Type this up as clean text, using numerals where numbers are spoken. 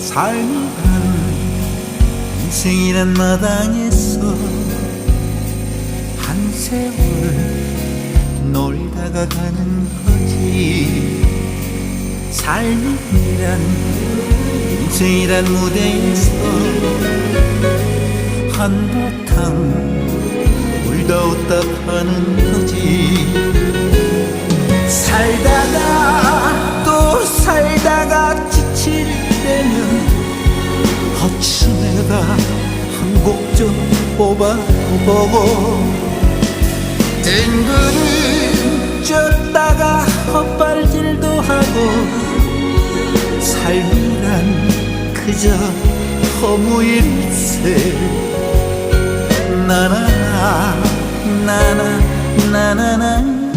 삶이란 인생이란 마당에서 한 세월 놀다가 가는 거지. 삶이란 인생이란 무대에서 한바탕 울다 웃다 가는 거지. 살다가 또 살다가 지칠 때면 어찌 내가 한 곡 좀 뽑아보고 뜬구름 쪘다가 헛발질도 하고 삶이란 그저 허무일세. 나나나 나나 나나나